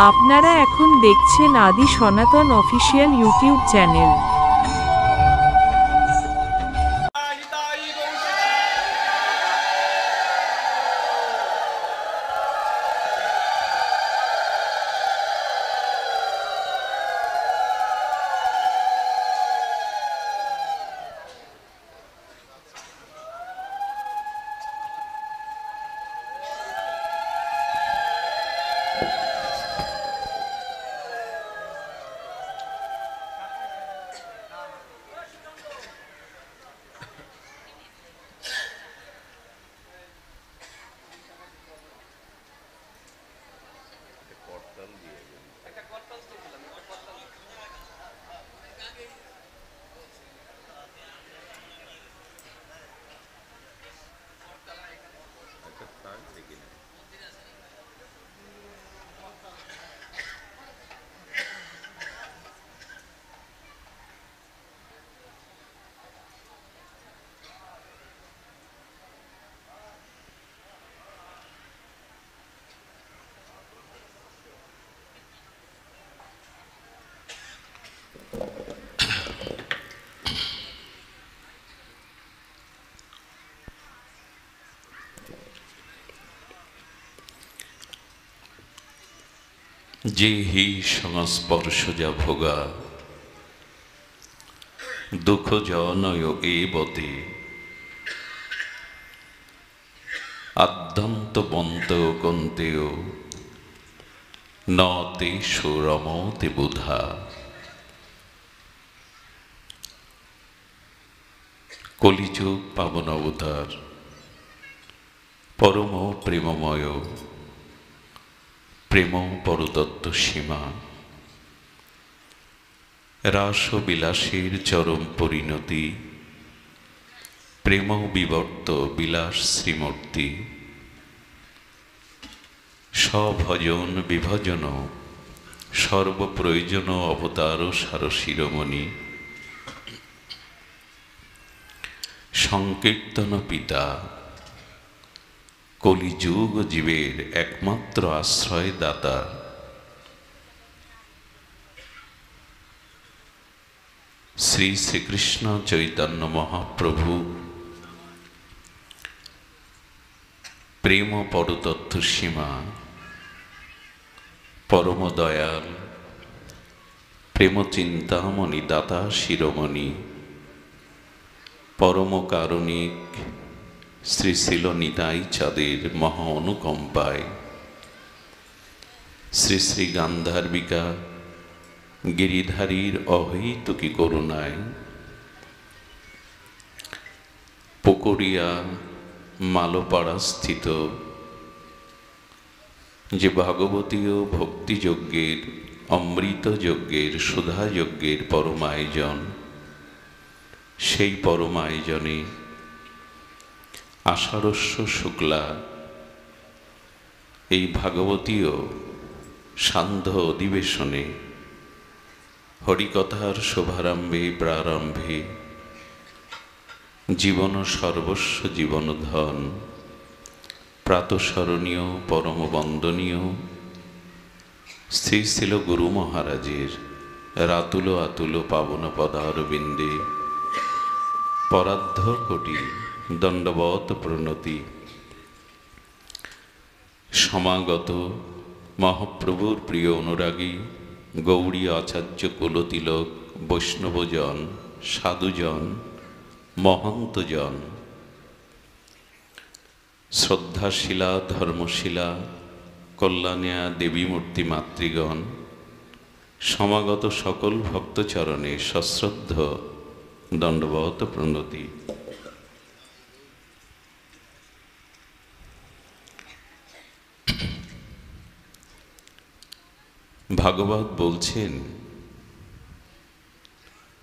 আপনারা এখন দেখছেন আদি সনাতন অফিসিয়াল ইউটিউব চ্যানেল। যে হি সংস্পর্শজা ভোগা দুঃখ জনয় এবতে আদ্যন্তবন্ত কন্তেয় ন তেষু রমতে বুধা। কলিযুগ পাবন অবতার পরম প্রেমময় প্রেম পরতত্ত্ব সীমা রাস বিলাসের চরম পরিণতি প্রেম বিবর্ত বিলাস শ্রীমূর্তি স্বভজন বিভজন সর্বপ্রয়োজন অবতার সার শিরোমণি সংকীর্তন পিতা কলিযুগ জীবের একমাত্র আশ্রয় দাতা শ্রী শ্রীকৃষ্ণ চৈতন্য মহাপ্রভু প্রেম পরতত্ত্ব সীমা পরম দয়াল প্রেম চিন্তামণি দাতা শিরোমণি পরম কারণিক শ্রী শিল নিতাই চাঁদের মহা অনুকম্পায় শ্রী শ্রী গান্ধার্বিকা গিরিধারীর অহৈতুকী করুণায় পুকুরিয়া মালোপাড়া স্থিত যে ভাগবতীয় ভক্তিযজ্ঞের অমৃত যজ্ঞের সুধাযজ্ঞের পরমায়োজন, সেই পরমায়োজনে আষাঢ়স্য শুক্লা এই ভাগবতীয় সান্ধ্য অধিবেশনে হরিকথার শুভারম্ভে প্রারম্ভে জীবন সর্বস্ব জীবনধন প্রাতঃস্মরণীয় পরম বন্দনীয় শ্রী শিল গুরু মহারাজের রাতুল আতুল পাবন পদারবিন্দে পরার্ধ কোটি দণ্ডবত প্রণতি। সমাগত মহাপ্রভুর প্রিয় অনুরাগী গৌড়ী আচার্য কুলতিলক বৈষ্ণবজন সাধুজন মহন্তজন শ্রদ্ধাশীলা ধর্মশীলা কল্যাণিয়া দেবী মূর্তি মাতৃগণ, সমাগত সকল ভক্তচরণে সশ্রদ্ধ দণ্ডবত প্রণতি। ভাগবত বলছেন,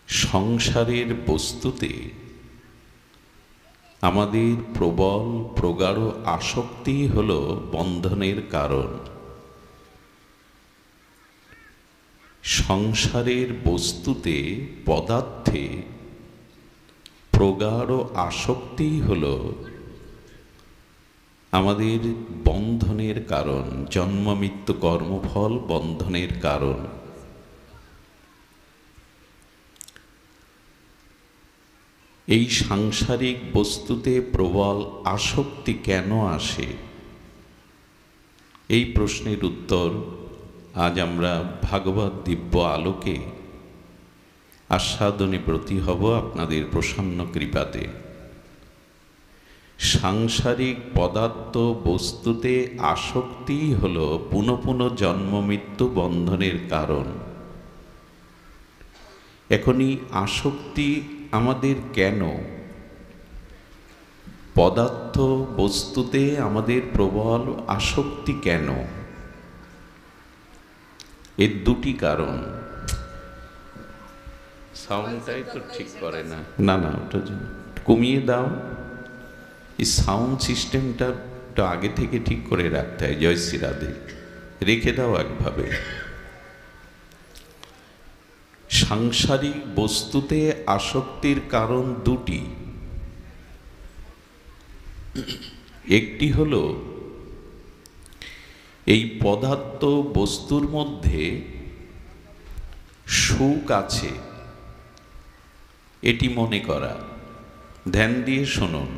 সংসারের বস্তুতে আমাদের প্রবল প্রগাঢ় আসক্তি হল বন্ধনের কারণ। সংসারের বস্তুতে পদার্থে প্রগাঢ় আসক্তি হল আমাদের বন্ধনের কারণ, জন্ম মৃত্যু কর্মফল বন্ধনের কারণ। এই সাংসারিক বস্তুতে প্রবল আসক্তি কেন আসে, এই প্রশ্নের উত্তর আজ আমরা ভাগবত দিব্য আলোকে আস্বাদনে ব্রতী হব আপনাদের প্রসন্ন কৃপাতে। সাংসারিক পদার্থ বস্তুতে আসক্তিই হল পুনঃ পুনঃ জন্ম মৃত্যু বন্ধনের কারণ। এখনই আসক্তি আমাদের কেন, পদার্থ বস্তুতে আমাদের প্রবল আসক্তি কেন, এর দুটি কারণ। সাউন্ডটাই তো ঠিক করে না, না না ওটা কমিয়ে দাও। এই সাউন্ড সিস্টেমটা একটু আগে থেকে ঠিক করে রাখতে হয়। জয় শ্রী রাধে, রেখে দাও একভাবে। সাংসারিক বস্তুতে আসক্তির কারণ দুটি। একটি হলো এই পদার্থ বস্তুর মধ্যে সুখ আছে এটি মনে করা। ধ্যান দিয়ে শুনুন,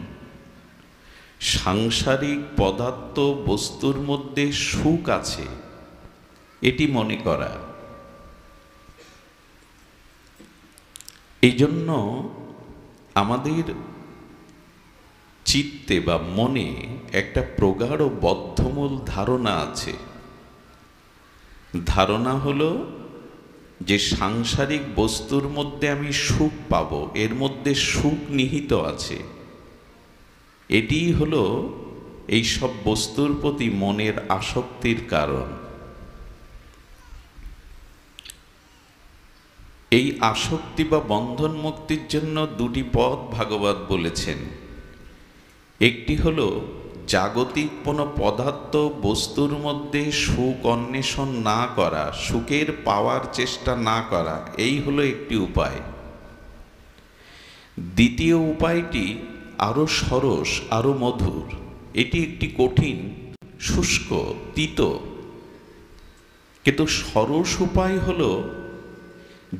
সাংসারিক পদার্থ বস্তুর মধ্যে সুখ আছে এটি মনে করা। এই জন্য আমাদের চিত্তে বা মনে একটা প্রগাঢ় বদ্ধমূল ধারণা আছে। ধারণা হলো যে সাংসারিক বস্তুর মধ্যে আমি সুখ পাব, এর মধ্যে সুখ নিহিত আছে। এটিই হলো এই সব বস্তুর প্রতি মনের আসক্তির কারণ। এই আসক্তি বা বন্ধন মুক্তির জন্য দুটি পথ ভাগবত বলেছেন। একটি হলো জাগতিক কোনো পদার্থ বস্তুর মধ্যে সুখ অন্বেষণ না করা, সুখের পাওয়ার চেষ্টা না করা, এই হলো একটি উপায়। দ্বিতীয় উপায়টি আরো সরস, আরো মধুর। এটি একটি কঠিন, শুষ্ক, তিতো, কিন্তু সরস উপায় হলো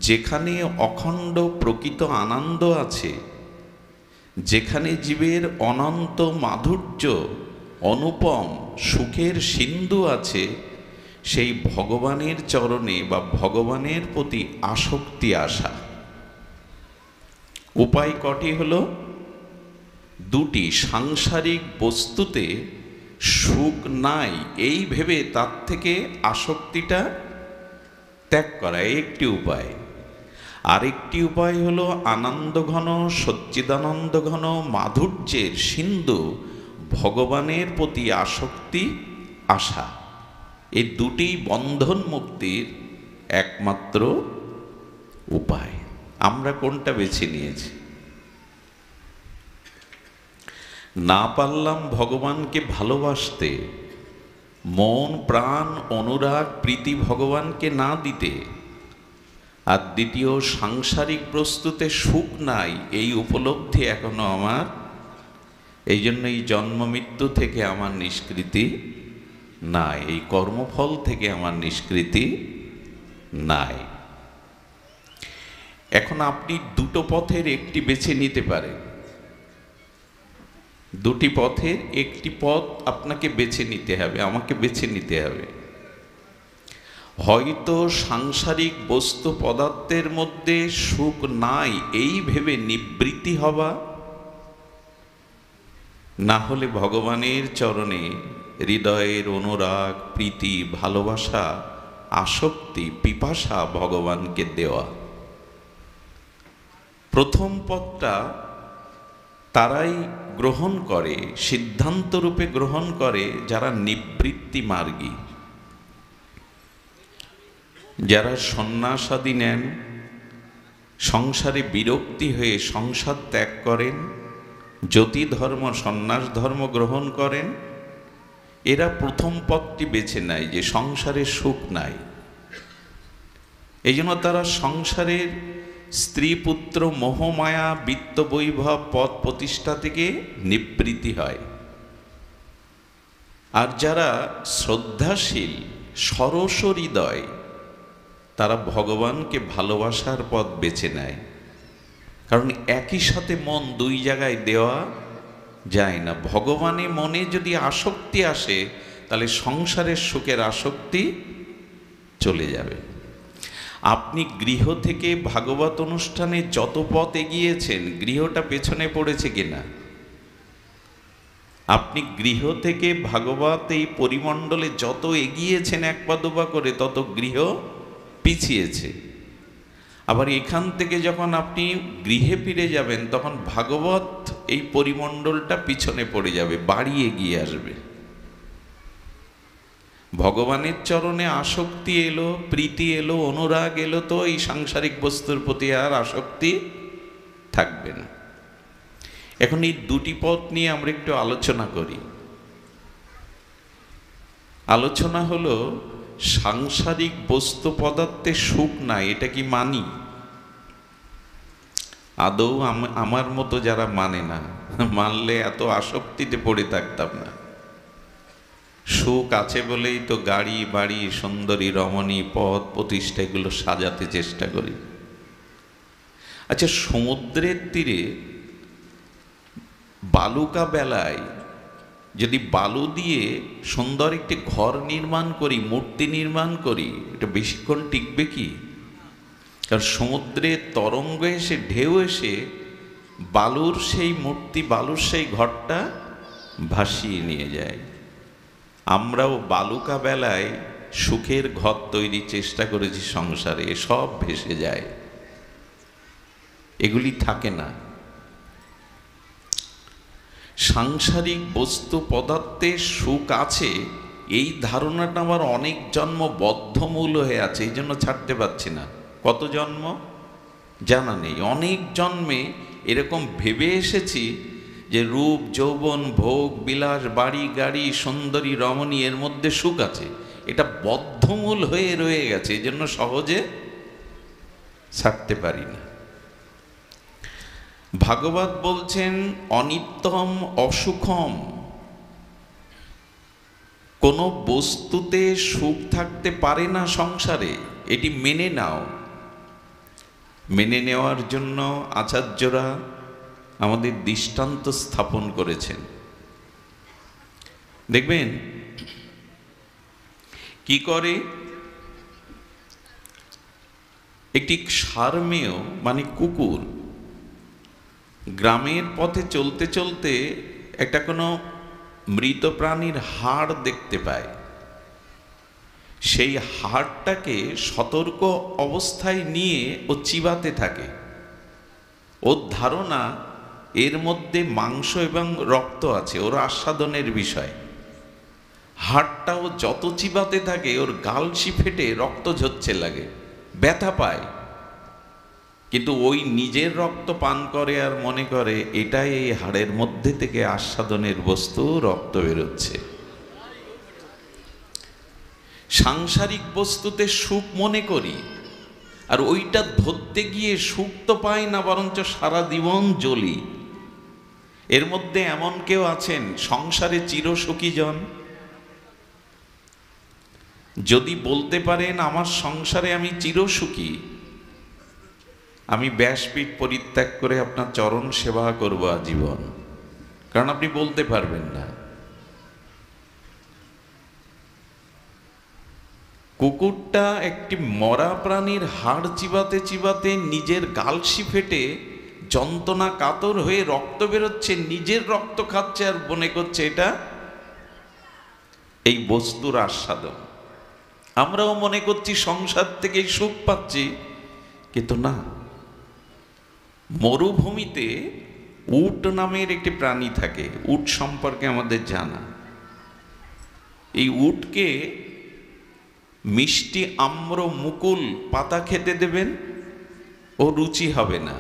যেখানে অখণ্ড প্রকৃত আনন্দ আছে, যেখানে জীবের অনন্ত মাধুর্য, অনুপম সুখের সিন্ধু আছে, সেই ভগবানের চরণে বা ভগবানের প্রতি আসক্তি আসা। উপায় কটি হলো দুটি। সাংসারিক বস্তুতে সুখ নাই এই ভেবে তার থেকে আসক্তিটা ত্যাগ করা, একটি উপায়। আরেকটি উপায় হলো আনন্দ ঘন, সচ্চিদানন্দ ঘন মাধুর্যের সিন্ধু ভগবানের প্রতি আসক্তি আসা। এই দুটি বন্ধন মুক্তির একমাত্র উপায়। আমরা কোনটা বেছে নিয়েছি? না পারলাম ভগবানকে ভালোবাসতে, মন প্রাণ অনুরাগ প্রীতি ভগবানকে না দিতে, আর দ্বিতীয় সাংসারিক বস্তুতে সুখ নাই এই উপলব্ধি এখনো আমার, এই জন্য এই জন্ম মৃত্যু থেকে আমার নিষ্কৃতি নাই, এই কর্মফল থেকে আমার নিষ্কৃতি নাই। এখন আপনি দুটো পথের একটি বেছে নিতে পারেন। দুটি পথের একটি পথ আপনাকে বেছে নিতে হবে, আমাকে বেছে নিতে হবে। হয়তো সাংসারিক বস্তু পদার্থের মধ্যে সুখ নাই এই ভেবে নিবৃত্তি হওয়া, না হলে ভগবানের চরণে হৃদয়ের অনুরাগ প্রীতি ভালোবাসা আসক্তি পিপাসা ভগবানকে দেওয়া। প্রথম পথটা তারাই গ্রহণ করে, সিদ্ধান্ত রূপে গ্রহণ করে যারা নিবৃত্তি মার্গী, যারা সন্ন্যাসাদি নেন, সংসারে বিরক্তি হয়ে সংসার ত্যাগ করেন, জ্যোতি ধর্ম সন্ন্যাস ধর্ম গ্রহণ করেন। এরা প্রথম পথটি বেছে নেয় যে সংসারে সুখ নাই। এই জন্য তারা সংসারের স্ত্রী পুত্র মোহমায়া বিত্ত বৈভব পদ প্রতিষ্ঠা থেকে নিবৃত্তি হয়। আর যারা শ্রদ্ধাশীল সরস হৃদয়, তারা ভগবানকে ভালোবাসার পথ বেছে নেয়। কারণ একই সাথে মন দুই জায়গায় দেওয়া যায় না। ভগবানে মনে যদি আসক্তি আসে, তাহলে সংসারের সুখের আসক্তি চলে যাবে। আপনি গৃহ থেকে ভাগবত অনুষ্ঠানে যত পথ এগিয়েছেন, গৃহটা পেছনে পড়েছে কিনা? আপনি গৃহ থেকে ভাগবত এই পরিমণ্ডলে যত এগিয়েছেন এক পা দুপা করে, তত গৃহ পিছিয়েছে। আবার এখান থেকে যখন আপনি গৃহে ফিরে যাবেন, তখন ভাগবত এই পরিমণ্ডলটা পিছনে পড়ে যাবে, বাড়ি এগিয়ে আসবে। ভগবানের চরণে আসক্তি এলো, প্রীতি এলো, অনুরাগ এলো, তো এই সাংসারিক বস্তুর প্রতি আর আসক্তি থাকবে না। এখন এই দুটি পথ নিয়ে আমরা একটু আলোচনা করি। আলোচনা হলো, সাংসারিক বস্তু পদার্থে সুখ নাই, এটা কি মানি? আদৌ আমার মতো যারা মানে না, মানলে এত আসক্তিতে পড়ে থাকতাম না। সুখ আছে বলেই তো গাড়ি বাড়ি সুন্দরী রমণী পদ প্রতিষ্ঠা এগুলো সাজাতে চেষ্টা করি। আচ্ছা, সমুদ্রের তীরে বালুকা বেলায় যদি বালু দিয়ে সুন্দর একটি ঘর নির্মাণ করি, মূর্তি নির্মাণ করি, এটা বেশিক্ষণ টিকবে কি? কারণ সমুদ্রের তরঙ্গ এসে, ঢেউ এসে বালুর সেই মূর্তি, বালুর সেই ঘরটা ভাসিয়ে নিয়ে যায়। আমরাও বালুকা বেলায় সুখের ঘর তৈরির চেষ্টা করেছি সংসারে, সব ভেসে যায়, এগুলি থাকে না। সাংসারিক বস্তু পদার্থে সুখ আছে, এই ধারণাটা আমার অনেক জন্ম বদ্ধমূল হয়ে আছে, এই জন্য ছাড়তে পারছি না। কত জন্ম জানা নেই, অনেক জন্মে এরকম ভেবে এসেছি যে রূপ যৌবন ভোগ বিলাস বাড়ি গাড়ি সুন্দরী রমণী এর মধ্যে সুখ আছে, এটা বদ্ধমূল হয়ে রয়ে গেছে, এই জন্য সহজে ছাড়তে পারি না। ভাগবত বলছেন অনিত্যম অসুখম, কোনো বস্তুতে সুখ থাকতে পারে না সংসারে, এটি মেনে নাও। মেনে নেওয়ার জন্য আচার্যরা আমাদের দৃষ্টান্ত স্থাপন করেছেন। দেখবেন কি করে একটি সারমেয় মানে কুকুর গ্রামের পথে চলতে চলতে একটা কোনো মৃত প্রাণীর হাড় দেখতে পায়। সেই হাড়টাকে সতর্ক অবস্থায় নিয়ে ও চিবাতে থাকে। ওর ধারণা এর মধ্যে মাংস এবং রক্ত আছে, ওর আস্বাদনের বিষয়। হাড়টাও যত চিবাতে থাকে ওর গালসি ফেটে রক্ত ঝরছে লাগে, ব্যথা পায়, কিন্তু ওই নিজের রক্ত পান করে আর মনে করে এটাই এই হাড়ের মধ্যে থেকে আস্বাদনের বস্তু, রক্ত বেরোচ্ছে। সাংসারিক বস্তুতে সুখ মনে করি, আর ওইটা ধরতে গিয়ে সুখ তো পাই না, বরঞ্চ সারা জীবন জ্বলি। এর মধ্যে এমন কেউ আছেন সংসারে চিরসুখী জন? যদি বলতে পারেন আমার সংসারে আমি চিরসুখী, আমি ব্যাসপীঠ পরিত্যাগ করে আপনার চরণ সেবা করব আজীবন, কারণ আপনি বলতে পারবেন না। কুকুরটা একটি মরা প্রাণীর হাড় চিবাতে চিবাতে নিজের গালসি ফেটে যন্ত্রণা কাতর হয়ে রক্ত বেরোচ্ছে, নিজের রক্ত খাচ্ছে আর মনে করছে এটা এই বস্তুর আস্বাদন। আমরাও মনে করছি সংসার থেকে সুখ পাচ্ছি, কিন্তু না। মরুভূমিতে উট নামের একটি প্রাণী থাকে, উট সম্পর্কে আমাদের জানা। এই উটকে মিষ্টি আম্র মুকুল পাতা খেতে দেবেন, ও রুচি হবে না।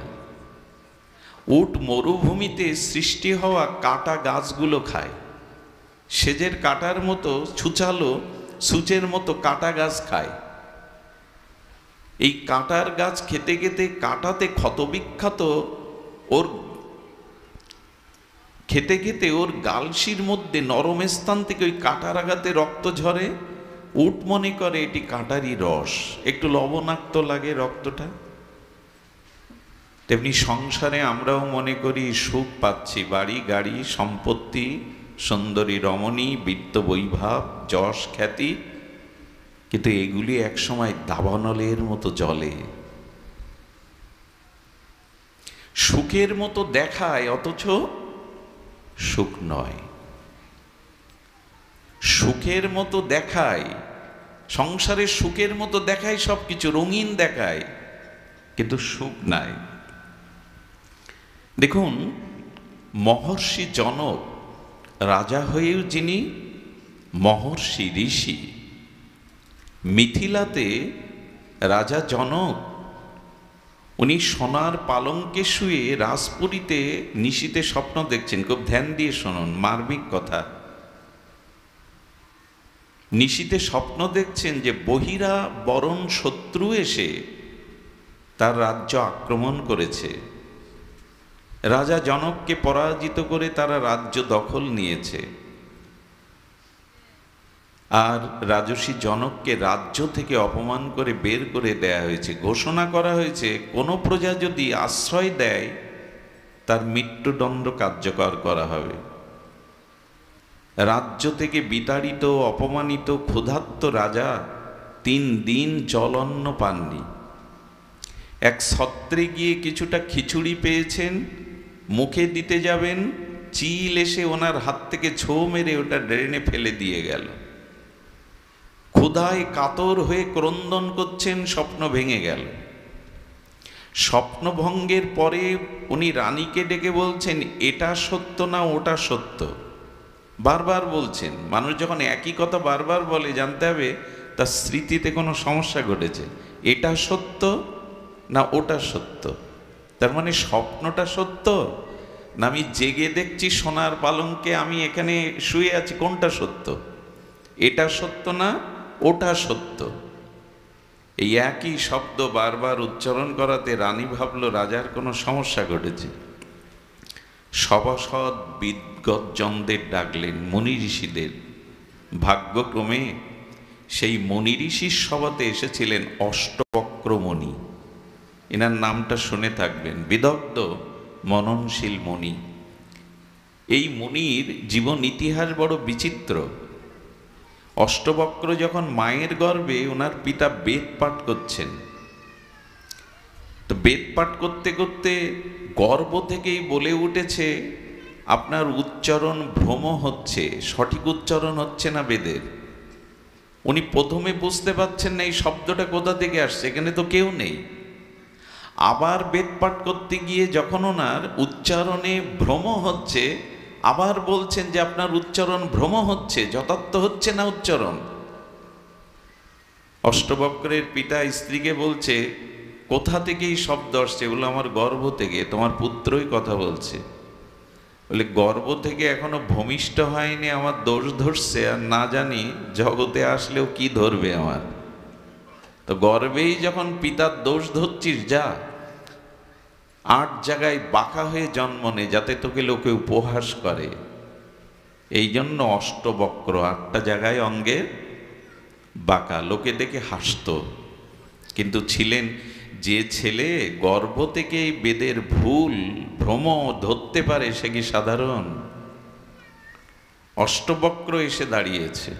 উট মরুভূমিতে সৃষ্টি হওয়া কাটা গাছগুলো খায়, সেজের কাটার মতো ছুচালো সূচের মতো কাটা গাছ খায়। এই কাটার গাছ খেতে খেতে কাটাতে ক্ষতবিক্ষত ওর খেতে খেতে ওর গালসির মধ্যে নরম স্থান থেকে ওই কাঁটার আঘাতে রক্ত ঝরে। উট মনে করে এটি কাঁটারই রস, একটু লবণাক্ত লাগে রক্তটা। তেমনি সংসারে আমরাও মনে করি সুখ পাচ্ছি, বাড়ি গাড়ি সম্পত্তি, সুন্দরী রমণী, বিত্ত বৈভব, যশ খ্যাতি, কিন্তু এগুলি একসময় দাবানলের মতো জ্বলে। সুখের মতো দেখায় অথচ সুখ নয়। সুখের মতো দেখায়, সংসারের সুখের মতো দেখায়, সবকিছু রঙিন দেখায়, কিন্তু সুখ নাই। দেখুন, মহর্ষি জনক রাজা হয়েও যিনি মহর্ষি ঋষি, মিথিলাতে রাজা জনক উনি সোনার পালঙ্কে শুয়ে রাজপুরীতে নিশীতে স্বপ্ন দেখছেন। খুব ধ্যান দিয়ে শুনুন, মার্মিক কথা। নিশীতে স্বপ্ন দেখছেন যে বহিরা বরণ শত্রু এসে তার রাজ্য আক্রমণ করেছে, রাজা জনককে পরাজিত করে তারা রাজ্য দখল নিয়েছে, আর রাজর্ষি জনককে রাজ্য থেকে অপমান করে বের করে দেয়া হয়েছে। ঘোষণা করা হয়েছে কোনো প্রজা যদি আশ্রয় দেয় তার মৃত্যুদণ্ড কার্যকর করা হবে। রাজ্য থেকে বিতাড়িত অপমানিত ক্ষুধার্ত রাজা 3 দিন জল অন্ন পাননি। এক ছত্রে গিয়ে কিছুটা খিচুড়ি পেয়েছেন, মুখে দিতে যাবেন, চিল এসে ওনার হাত থেকে ছো মেরে ওটা ড্রেনে ফেলে দিয়ে গেল। ক্ষুধায় কাতর হয়ে ক্রন্দন করছেন, স্বপ্ন ভেঙে গেল। স্বপ্নভঙ্গের পরে উনি রানীকে ডেকে বলছেন এটা সত্য না ওটা সত্য, বারবার বলছেন। মানুষ যখন একই কথা বারবার বলে জানতে হবে তার স্মৃতিতে কোনো সমস্যা ঘটেছে। এটা সত্য না ওটা সত্য, তার মানে স্বপ্নটা সত্য না আমি জেগে দেখছি সোনার পালঙ্কে আমি এখানে শুয়ে আছি, কোনটা সত্য? এটা সত্য না ওটা সত্য? এই একই শব্দ বারবার উচ্চারণ করাতে রানী ভাবল রাজার কোনো সমস্যা ঘটেছে। সভাসদ বিদ্গজ্জনদের ডাকলেন, মুনি ঋষিদের। ভাগ্যক্রমে সেই মুনি ঋষির সভাতে এসেছিলেন অষ্টবক্র মুনি। এনার নামটা শুনে থাকবেন, বিদগ্ধ মননশীল মুনি। এই মুনির জীবন ইতিহাস বড় বিচিত্র। অষ্টবক্র যখন মায়ের গর্ভে ওনার পিতা বেদ পাঠ করছেন, তো বেদ পাঠ করতে করতে গর্ভ থেকেই বলে উঠেছে আপনার উচ্চারণ ভ্রম হচ্ছে, সঠিক উচ্চারণ হচ্ছে না বেদের। উনি প্রথমে বুঝতে পারছেন না এই শব্দটা কোথা থেকে আসছে, এখানে তো কেউ নেই। আবার বেদ পাঠ করতে গিয়ে যখন ওনার উচ্চারণে ভ্রম হচ্ছে, আবার বলছেন যে আপনার উচ্চারণ ভ্রম হচ্ছে, যথার্থ হচ্ছে না উচ্চারণ। অষ্টবক্রের পিতা স্ত্রীকে বলছে কোথা থেকে এই শব্দ আসছে? এগুলো আমার গর্ভ থেকে, তোমার পুত্রই কথা বলছে। বলে গর্ভ থেকে এখনো ভূমিষ্ঠ হয়নি, আমার দোষ ধরছে, আর না জানি জগতে আসলেও কি ধরবে আমার। তো গর্ভেই যখন পিতার দোষ ধরছিস, যা 8 জায়গায় বাঁকা হয়ে জন্ম নে, যাতে তোকে লোকে উপহাস করে। এই জন্য অষ্টবক্র, 8টা জায়গায় অঙ্গের বাঁকা, লোকে দেখে হাসত। কিন্তু ছিলেন যে ছেলে গর্ভ থেকে বেদের ভুল ভ্রম ধরতে পারে, সে কি সাধারণ? অষ্টবক্র এসে দাঁড়িয়েছে।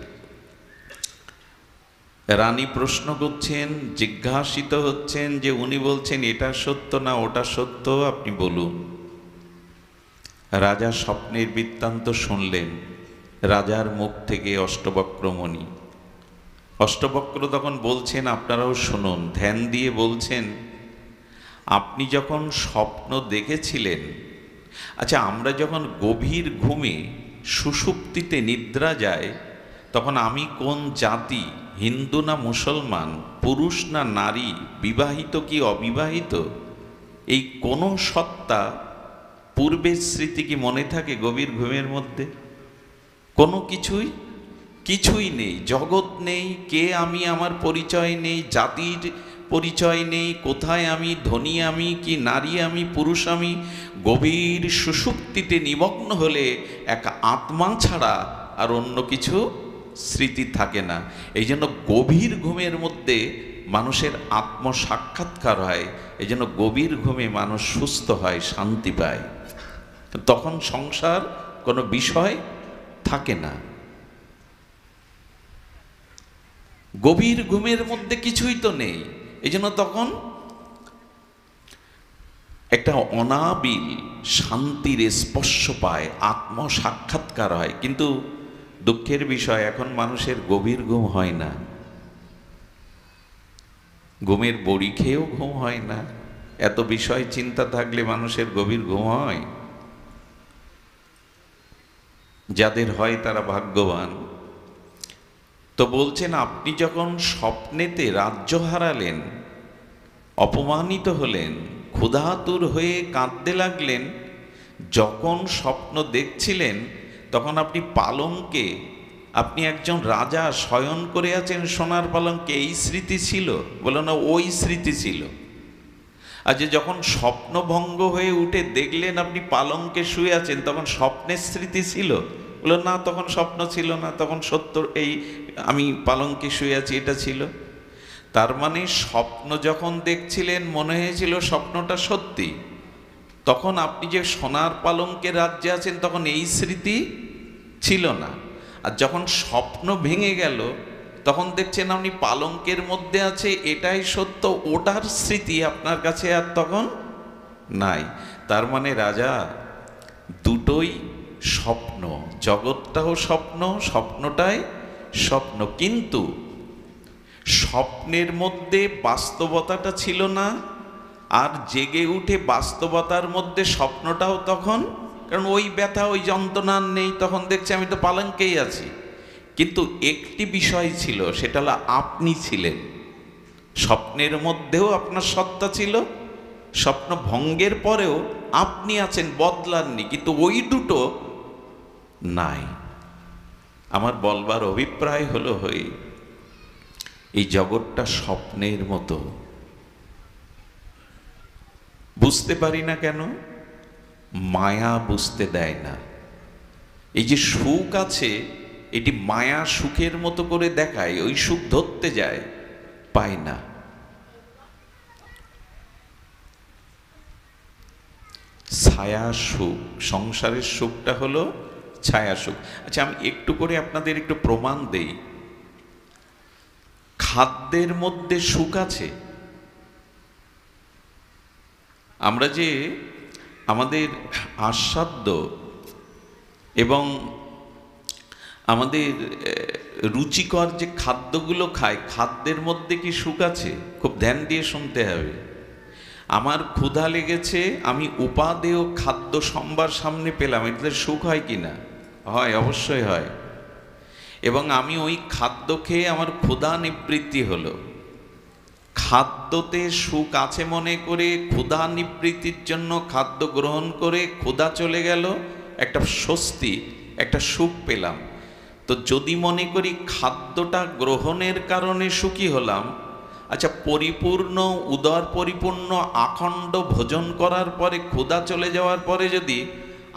রানী প্রশ্ন করছেন, জিজ্ঞাসিত হচ্ছেন যে উনি বলছেন এটা সত্য না ওটা সত্য, আপনি বলুন। রাজা স্বপ্নের বৃত্তান্ত শুনলেন রাজার মুখ থেকে অষ্টবক্র মুনি। অষ্টবক্র তখন বলছেন, আপনারাও শুনুন, ধ্যান দিয়ে বলছেন, আপনি যখন স্বপ্ন দেখেছিলেন, আচ্ছা আমরা যখন গভীর ঘুমে সুষুপ্তিতে নিদ্রা যায়, তখন আমি কোন জাতি, হিন্দু না মুসলমান, পুরুষ না নারী, বিবাহিত কি অবিবাহিত, এই কোন সত্তা পূর্বের স্মৃতি কি মনে থাকে গভীর ঘুমের মধ্যে? কোনো কিছুই নেই, জগৎ নেই, কে আমি আমার পরিচয় নেই, জাতির পরিচয় নেই, কোথায় আমি, ধনী আমি কি নারী আমি, পুরুষ আমি। গভীর সুষুপ্তিতে নিমগ্ন হলে এক আত্মা ছাড়া আর অন্য কিছু স্মৃতি থাকে না। এই জন্য গভীর ঘুমের মধ্যে মানুষের আত্ম সাক্ষাৎকার হয়। এই জন্য গভীর ঘুমে মানুষ সুস্থ হয়, শান্তি পায়। তখন সংসার কোনো বিষয় থাকে না। গভীর ঘুমের মধ্যে কিছুই তো নেই, এই জন্য তখন একটা অনাবিল শান্তির স্পর্শ পায়, আত্ম সাক্ষাৎকার হয়। কিন্তু দুঃখের বিষয়, এখন মানুষের গভীর ঘুম হয় না। ঘুমের বড়ি খেয়েও ঘুম হয় না। এত বিষয় চিন্তা থাকলে মানুষের গভীর ঘুম হয়? যাদের হয় তারা ভাগ্যবান। তো বলছেন, আপনি যখন স্বপ্নেতে রাজ্য হারালেন, অপমানিত হলেন, ক্ষুধাতুর হয়ে কাঁদতে লাগলেন, যখন স্বপ্ন দেখছিলেন তখন আপনি পালঙ্কে, আপনি একজন রাজা শয়ন করে আছেন সোনার পালঙ্কে, এই স্মৃতি ছিল? বলো না, ওই স্মৃতি ছিল। আর যে যখন স্বপ্নভঙ্গ হয়ে উঠে দেখলেন আপনি পালঙ্কে শুয়ে আছেন, তখন স্বপ্নের স্মৃতি ছিল? বলো না, তখন স্বপ্ন ছিল না, তখন সত্য এই আমি পালঙ্কে শুয়ে আছি এটা ছিল। তার মানে স্বপ্ন যখন দেখছিলেন মনে হয়েছিল স্বপ্নটা সত্যি, তখন আপনি যে সোনার পালঙ্কে রাজ্যে আছেন তখন এই স্মৃতি ছিল না। আর যখন স্বপ্ন ভেঙে গেল তখন দেখছেন আপনি পালঙ্কের মধ্যে আছে, এটাই সত্য, ওটার স্মৃতি আপনার কাছে আর তখন নাই। তার মানে রাজা, দুটোই স্বপ্ন, জগৎটাও স্বপ্ন, স্বপ্নটাই স্বপ্ন। কিন্তু স্বপ্নের মধ্যে বাস্তবতাটা ছিল না, আর জেগে উঠে বাস্তবতার মধ্যে স্বপ্নটাও তখন, কারণ ওই ব্যথা ওই যন্ত্রণা নেই, তখন দেখছি আমি তো পালঙ্কেই আছি। কিন্তু একটি বিষয় ছিল, সেটা হলো আপনি ছিলেন। স্বপ্নের মধ্যেও আপনার সত্তা ছিল, স্বপ্ন ভঙ্গের পরেও আপনি আছেন, বদলাননি, কিন্তু ওই দুটো নাই। আমার বলবার অভিপ্রায় হলো এই জগৎটা স্বপ্নের মতো। বুঝতে পারি না কেন? মায়া বুঝতে দেয় না। এই যে সুখ আছে, এটি মায়া সুখের মতো করে দেখায়, ওই সুখ ধরতে যায়, পায় না। ছায়া সুখ, সংসারের সুখটা হলো ছায়া সুখ। আচ্ছা, আমি একটু করে আপনাদের একটু প্রমাণ দেই। খাদ্যের মধ্যে সুখ আছে। আমরা যে আমাদের আস্বাদ্য এবং আমাদের রুচিকর যে খাদ্যগুলো খাই, খাদ্যের মধ্যে কি সুখ আছে? খুব ধ্যান দিয়ে শুনতে হবে। আমার ক্ষুধা লেগেছে, আমি উপাদেয় খাদ্য সম্ভার সামনে পেলাম, এটাতে সুখ হয় কি না? হয়, অবশ্যই হয়। এবং আমি ওই খাদ্য খেয়ে আমার ক্ষুধা নিবৃত্তি হলো। খাদ্যতে সুখ আছে মনে করে ক্ষুধা নিবৃত্তির জন্য খাদ্য গ্রহণ করে ক্ষুধা চলে গেল, একটা স্বস্তি, একটা সুখ পেলাম। তো যদি মনে করি খাদ্যটা গ্রহণের কারণে সুখী হলাম, আচ্ছা, পরিপূর্ণ উদর পরিপূর্ণ আখণ্ড ভোজন করার পরে ক্ষুধা চলে যাওয়ার পরে যদি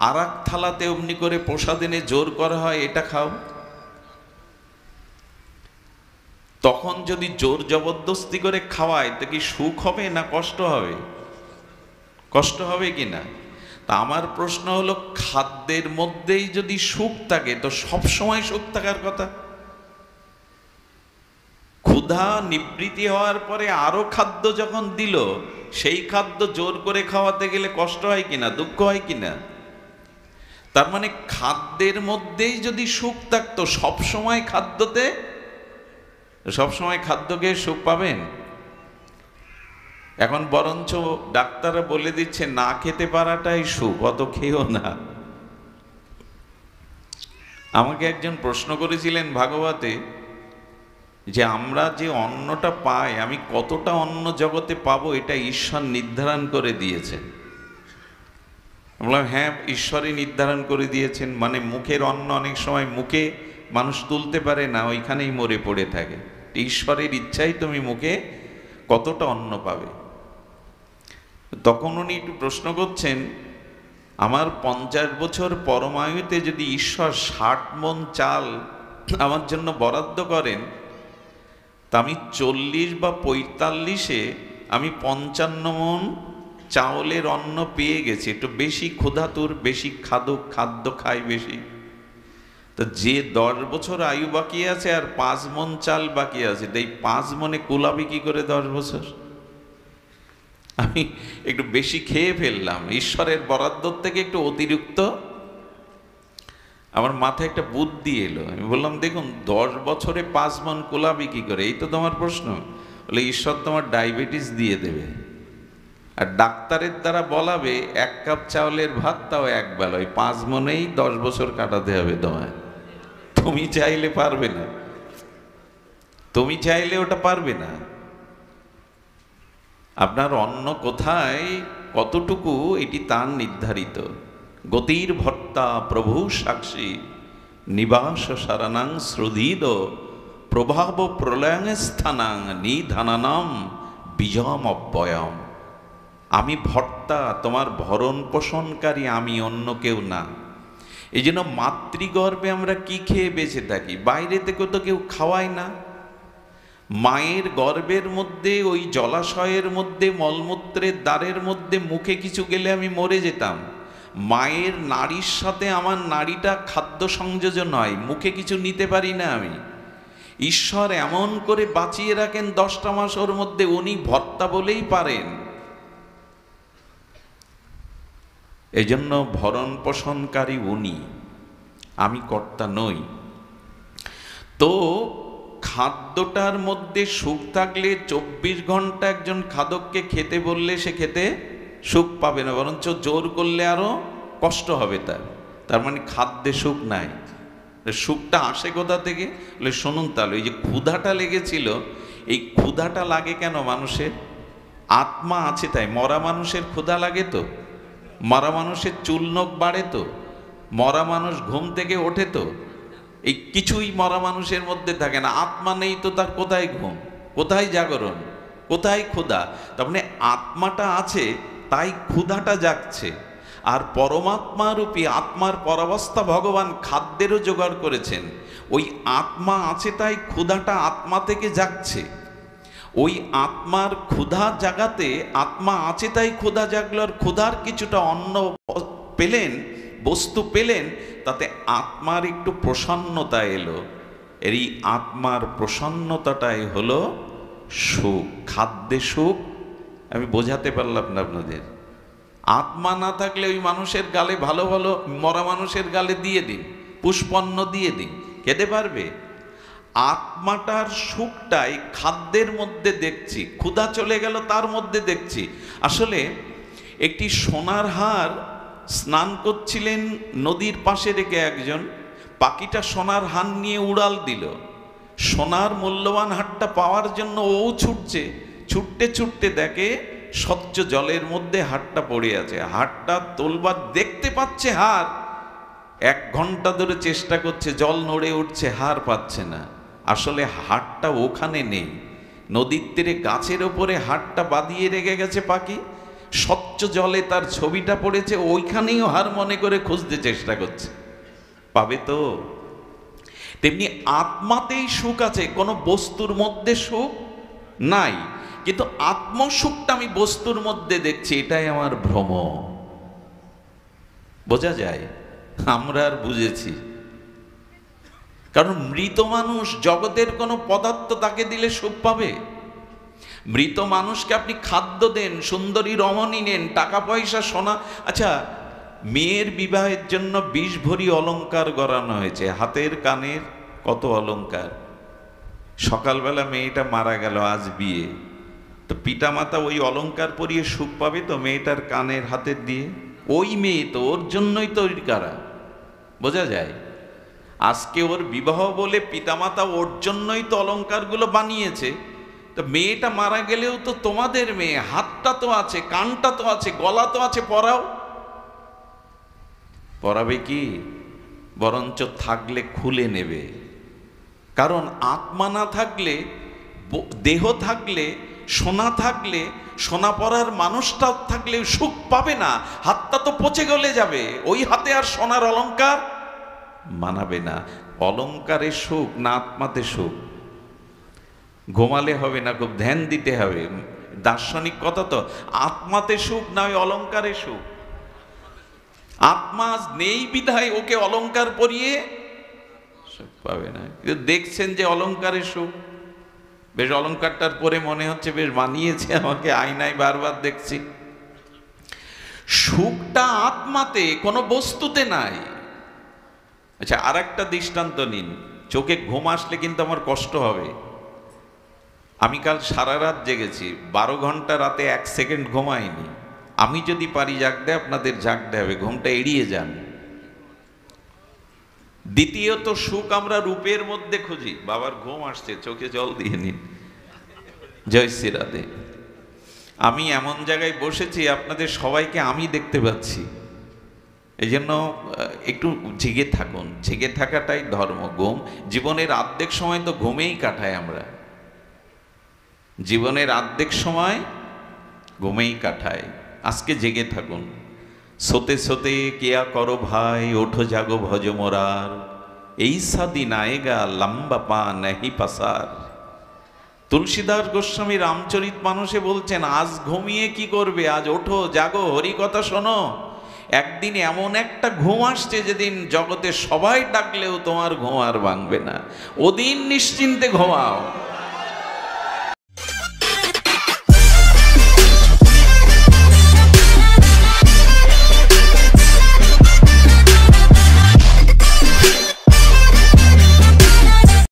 আর এক থালাতে অমনি করে প্রসাদ এনে জোর করা হয়, এটা খাও, তখন যদি জোর জবরদস্তি করে খাওয়ায়, তো কি সুখ হবে না কষ্ট হবে? কষ্ট হবে কি না? তা আমার প্রশ্ন হলো, খাদ্যের মধ্যেই যদি সুখ থাকে তো সব সময় সুখ থাকার কথা। ক্ষুধা নিবৃত্তি হওয়ার পরে আরো খাদ্য যখন দিল, সেই খাদ্য জোর করে খাওয়াতে গেলে কষ্ট হয় কিনা, দুঃখ হয় কিনা? তার মানে খাদ্যের মধ্যেই যদি সুখ থাকতো, সব সময় খাদ্যতে, সবসময় খাদ্যকে সুখ পাবেন? এখন বরঞ্চ ডাক্তাররা বলে দিচ্ছে না খেতে পারাটাই সুখ, অত খেয়েও না। আমাকে একজন প্রশ্ন করেছিলেন ভাগবতে, যে আমরা যে অন্নটা পাই, আমি কতটা অন্ন জগতে পাবো এটা ঈশ্বর নির্ধারণ করে দিয়েছেন। বললাম, হ্যাঁ, ঈশ্বরই নির্ধারণ করে দিয়েছেন। মানে মুখের অন্ন অনেক সময় মুখে মানুষ তুলতে পারে না, ওইখানেই মরে পড়ে থাকে। ঈশ্বরের ইচ্ছাই তুমি মুখে কতটা অন্ন পাবে? তখন উনি একটু প্রশ্ন করছেন, আমার 50 বছর পরমায়ুতে যদি ঈশ্বর 60 মণ চাল আমার জন্য বরাদ্দ করেন, তা আমি 40 বা 45-এ আমি 55 মণ চাউলের অন্ন পেয়ে গেছি। একটু বেশি ক্ষুধাতুর, বেশি খাদ্য খাই বেশি। তো যে 10 বছর আয়ু বাকি আছে আর 5 মণ চাল বাকি আছে, এই 5 মণে কুলাবে কি করে 10 বছর? আমি একটু বেশি খেয়ে ফেললাম, ঈশ্বরের বরাদ্দ থেকে একটু অতিরিক্ত। আমার মাথায় একটা বুদ্ধি এলো, আমি বললাম, দেখুন 10 বছরে 5 মণ কুলাবে কি করে? এই তো তোমার প্রশ্ন। বলে, ঈশ্বর তোমার ডায়াবেটিস দিয়ে দেবে, আর ডাক্তারের দ্বারা বলাবে 1 কাপ চাউলের ভাত, তাও এক বেলা, ওই 5 মণেই 10 বছর কাটাতে হবে তোমায়। তুমি চাইলে পারবে না, তুমি চাইলে ওটা পারবে না। আপনার অন্ন কোথায়, কতটুকু, এটি তার নির্ধারিত। গতির ভর্তা প্রভু সাক্ষী, নিবাস সারানাং শ্রুধিদ, প্রভাব প্রলয়ং স্থানাং নিধানানাম বিজম অব্যয়ম। আমি ভর্তা, তোমার ভরণ পোষণকারী আমি, অন্য কেউ না। এই জন্য মাতৃগর্ভে আমরা কি খেয়ে বেঁচে থাকি? বাইরে থেকে তো কেউ খাওয়ায় না। মায়ের গর্ভের মধ্যে, ওই জলাশয়ের মধ্যে, মলমূত্রের দ্বারের মধ্যে মুখে কিছু গেলে আমি মরে যেতাম। মায়ের নাড়ির সাথে আমার নাড়িটা খাদ্য সংযোজন হয়, মুখে কিছু নিতে পারি না আমি। ঈশ্বর এমন করে বাঁচিয়ে রাখেন 10টা মাস ওর মধ্যে, উনি ভর্তা বলেই পারেন। এই জন্য ভরণ পোষণকারী উনি, আমি কর্তা নই। তো খাদ্যটার মধ্যে সুখ থাকলে 24 ঘন্টা একজন খাদককে খেতে বললে সে খেতে সুখ পাবে না, বরঞ্চ জোর করলে আরো কষ্ট হবে তার মানে খাদ্যে সুখ নাই। সুখটা আসে কোথা থেকে? বলে, শুনুন তাহলে, এই যে ক্ষুধাটা লেগেছিল, এই ক্ষুধাটা লাগে কেন মানুষের? আত্মা আছে তাই। মরা মানুষের ক্ষুধা লাগে তো, মরা মানুষের চুল নখ বাড়ে তো, মরা মানুষ ঘুম থেকে ওঠে তো, এই কিছুই মরা মানুষের মধ্যে থাকে না। আত্মা নেই তো তার কোথায় ঘুম, কোথায় জাগরণ, কোথায় ক্ষুধা? তার মানে আত্মাটা আছে তাই ক্ষুধাটা জাগছে। আর পরমাত্মা রূপী আত্মার পরাবস্থা ভগবান খাদ্যেরও জোগাড় করেছেন। ওই আত্মা আছে তাই ক্ষুধাটা আত্মা থেকে জাগছে। ওই আত্মার ক্ষুধা জাগাতে, আত্মা আছে তাই ক্ষুধা জাগলো, আর ক্ষুধার কিছুটা অন্ন পেলেন, বস্তু পেলেন, তাতে আত্মার একটু প্রসন্নতা এলো। এই আত্মার প্রসন্নতাটাই হলো সুখ। খাদ্যে সুখ আমি বোঝাতে পারলাম না আপনাদের। আত্মা না থাকলে ওই মানুষের গালে, ভালো ভালো মরা মানুষের গালে দিয়ে দিন, পুষ্পন্ন দিয়ে দিন, খেতে পারবে? আত্মাটার সুখটাই খাদ্যের মধ্যে দেখছি। ক্ষুধা চলে গেল তার মধ্যে দেখছি। আসলে একটি সোনার হার স্নান করছিলেন নদীর পাশে রেখে একজন, পাখিটা সোনার হার নিয়ে উড়াল দিল। সোনার মূল্যবান হারটা পাওয়ার জন্য ও ছুটছে, ছুটতে ছুটতে দেখে স্বচ্ছ জলের মধ্যে হারটা পড়ে আছে। হারটা তোলবার দেখতে পাচ্ছে হার, 1 ঘন্টা ধরে চেষ্টা করছে, জল নড়ে উঠছে, হার পাচ্ছে না। আসলে হারটা ওখানে নেই, নদীর তীরে গাছের ওপরে হারটা বাঁধিয়ে রেখে গেছে পাখি। স্বচ্ছ জলে তার ছবিটা পড়েছে, ওইখানেই হার মনে করে খুঁজতে চেষ্টা করছে, পাবে তো? তেমনি আত্মাতেই সুখ আছে, কোনো বস্তুর মধ্যে সুখ নাই। কিন্তু আত্মসুখটা আমি বস্তুর মধ্যে দেখছি, এটাই আমার ভ্রম। বোঝা যায়? আমরা আর বুঝেছি। কারণ মৃত মানুষ, জগতের কোনো পদার্থ তাকে দিলে সুখ পাবে? মৃত মানুষকে আপনি খাদ্য দেন, সুন্দরী রমণী নেন, টাকা পয়সা, সোনা। আচ্ছা, মেয়ের বিবাহের জন্য 20 ভরি অলংকার গড়ানো হয়েছে, হাতের কানের কত অলংকার। সকালবেলা মেয়েটা মারা গেল, আজ বিয়ে, তো পিতামাতা ওই অলংকার পরিয়ে সুখ পাবে তো মেয়েটার কানের হাতের দিয়ে? ওই মেয়ে তো, ওর জন্যই তৈরি করা। বোঝা যায়? আজকে ওর বিবাহ বলে পিতামাতা ওর জন্যই তো অলংকারগুলো বানিয়েছে। তো মেয়েটা মারা গেলেও তো তোমাদের মেয়ে, হাতটা তো আছে, কানটা তো আছে, গলা তো আছে, পরাও। পরাবে কি? বরঞ্চ থাকলে খুলে নেবে। কারণ আত্মা না থাকলে, দেহ থাকলে সোনা থাকলে, সোনা পরার মানুষটাও থাকলে সুখ পাবে না, হাতটা তো পচে গলে যাবে, ওই হাতে আর সোনার অলংকার মানাবে না। অলংকারে সুখ না আত্মাতে সুখ? ঘুমালে হবে না, খুব ধ্যান দিতে হবে। দার্শনিক কথা তো, আত্মাতে সুখ না ওই অলংকারে সুখ। আত্মা নেই বিধায় ওকে অলংকার পরিয়ে সুখ পাবে না। কিন্তু দেখছেন যে অলংকারে সুখ, বেশ অলংকারটার পরে মনে হচ্ছে বেশ মানিয়েছে আমাকে, আয়নায় বারবার দেখছি। সুখটা আত্মাতে, কোনো বস্তুতে নাই। আচ্ছা, আর একটা দৃষ্টান্ত নিন। চোখে ঘুম আসলে কিন্তু আমার কষ্ট হবে। আমি কাল সারা রাত জেগেছি, 12 ঘন্টা রাতে 1 সেকেন্ড ঘুমাইনি। আমি যদি পারি জাগতে, আপনাদের জাগতে হবে, ঘুমটা এড়িয়ে যান। দ্বিতীয়ত, সুখ আমরা রূপের মধ্যে খুঁজি। বাবার ঘুম আসছে, চোখে জল দিয়ে নিন। জয় শ্রী রাধে। আমি এমন জায়গায় বসেছি, আপনাদের সবাইকে আমি দেখতে পাচ্ছি। এই জন্য একটু জেগে থাকুন, জেগে থাকাটাই ধর্ম। ঘুম জীবনের অর্ধেক সময় তো ঘুমেই কাটাই আমরা, জীবনের অর্ধেক সময় ঘুমেই কাটায়। আজকে জেগে থাকুন। সোতে সোতে কেয়া করো ভাই, ওঠো জাগো ভজ মোরার, এই সাদিন আয়েগা লম্বা পা নাহি পাসার। তুলসীদাস গোস্বামী রামচরিত মানুষে বলছেন, আজ ঘুমিয়ে কি করবে, আজ ওঠো জাগো, হরি কথা শোনো। একদিন এমন একটা ঘুম আসছে যেদিন জগতে সবাই ডাকলেও তোমার ঘুম আর ভাঙবে না। ওদিন নিশ্চিন্তে ঘুমাও।